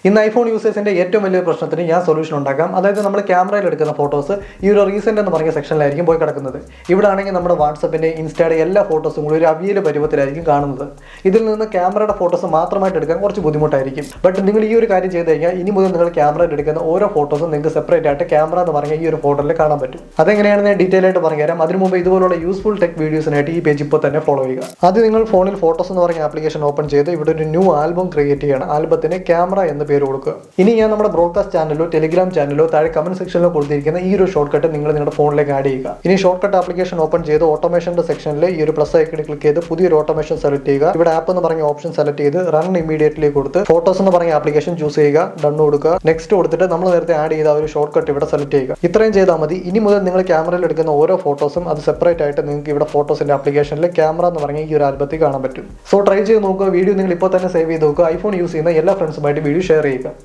ഇന്ന് ഐഫോൺ യൂസേഴ്സിന്റെ ഏറ്റവും വലിയ പ്രശ്നത്തിന് ഞാൻ സൊല്യൂഷൻ ഉണ്ടാക്കാം. അതായത് നമ്മൾ ക്യാമറയിൽ എടുക്കുന്ന ഫോട്ടോസ് ഈ ഒരു റീസെന്റ് എന്ന് പറഞ്ഞ സെക്ഷനിലായിരിക്കും പോയി കിടക്കുന്നത്. ഇവിടെ ആണെങ്കിൽ നമ്മുടെ വാട്സപ്പിന്റെ ഇൻസ്റ്റയുടെ എല്ലാ ഫോട്ടോസും കൂടി ഒരു അവിയൽ പരുവത്തിലായിരിക്കും കാണുന്നത്. ഇതിൽ നിന്ന് ക്യാമറയുടെ ഫോട്ടോസ് മാത്രമായിട്ട് എടുക്കാൻ കുറച്ച് ബുദ്ധിമുട്ടായിരിക്കും. ബട്ട് നിങ്ങൾ ഈ ഒരു കാര്യം ചെയ്ത് കഴിഞ്ഞാൽ ഇനി മുതൽ നിങ്ങൾ ക്യാമറയിൽ എടുക്കുന്ന ഓരോ ഫോട്ടോസും നിങ്ങൾക്ക് സെപ്പറേറ്റ് ആയിട്ട് ക്യാമറ എന്ന് പറഞ്ഞ ഈ ഒരു ഫോട്ടോയിൽ കാണാൻ പറ്റും. അതെങ്ങനെയാണെന്ന് ഞാൻ ഡീറ്റെയിൽ ആയിട്ട് പറഞ്ഞുതരാം. അതിനു മുമ്പ് ഇതുപോലുള്ള യൂസ്ഫുൾ ടെക് വീഡിയോസിനായിട്ട് ഈ പേജ് ഇപ്പോൾ തന്നെ ഫോളോ ചെയ്യുക. അത് നിങ്ങൾ ഫോണിൽ ഫോട്ടോസ് എന്ന് പറഞ്ഞ ആപ്ലിക്കേഷൻ ഓപ്പൺ ചെയ്ത് ഇവിടെ ഒരു ന്യൂ ആൽബം ക്രിയേറ്റ് ചെയ്യണം. ആൽബത്തിന് ക്യാമറ എന്ന് പേര് കൊടുക്കുക. ഇനി ഞാൻ നമ്മുടെ ബ്രോഡ്കാസ്റ്റ് ചാനലിലോ ടെലിഗ്രാം ചാനലിലോ താഴെ കമന്റ് സെക്ഷനിലോ കൊടുത്തിരിക്കുന്ന ഈ ഒരു ഷോർട്ട് കട്ട് നിങ്ങൾ നിങ്ങളുടെ ഫോണിലേക്ക് ആഡ് ചെയ്യുക. ഇനി ഷോർട്ട് കട്ട് ആപ്ലിക്കേഷൻ ഓപ്പൺ ചെയ്ത് ഓട്ടോമേഷന്റെ സെക്ഷനിൽ ഈ ഒരു പ്ലസ് ഐക്കണിൽ ക്ലിക്ക് ചെയ്ത് പുതിയൊരു ഓട്ടോമേഷൻ സെലക്ട് ചെയ്യുക. ഇവിടെ ആപ്പ് എന്ന് പറഞ്ഞ ഓപ്ഷൻ സെലക്ട് ചെയ്ത് റൺ ഇമ്മീഡിയറ്റ്ലി കൊടുത്ത് ഫോട്ടോസ് എന്ന് പറഞ്ഞ ആപ്ലിക്കേഷൻ ചൂസ് ചെയ്യുക. ഡൺ കൊടുക്കുക. നെക്സ്റ്റ് കൊടുത്തിട്ട് നമ്മൾ നേരത്തെ ആഡ് ചെയ്ത ഒരു ഷോർട്ട് കട്ട് ഇവിടെ സെലക്ട് ചെയ്യുക. ഇത്രയും ചെയ്താൽ മതി. ഇനി മുതൽ നിങ്ങൾ ക്യാമറയിൽ എടുക്കുന്ന ഓരോ ഫോട്ടോസും അത് സെപ്പറേറ്റ് ആയിട്ട് നിങ്ങൾക്ക് ഇവിടെ ഫോട്ടോസിന്റെ ആപ്ലിക്കേഷനിൽ ക്യാമറ എന്ന് പറഞ്ഞ ഈ ഒരു ആൽബത്തിൽ കാണാൻ പറ്റും. സോ ട്രൈ ചെയ്ത് നോക്കുക. വീഡിയോ നിങ്ങൾ ഇപ്പോൾ തന്നെ സേവ് ചെയ്ത് നോക്കുക. ഐഫോൺ യൂസ് ചെയ്യുന്ന എല്ലാ ഫ്രണ്ട്സുമായിട്ട് വീഡിയോ ഷെയർ ചെയ്യുക.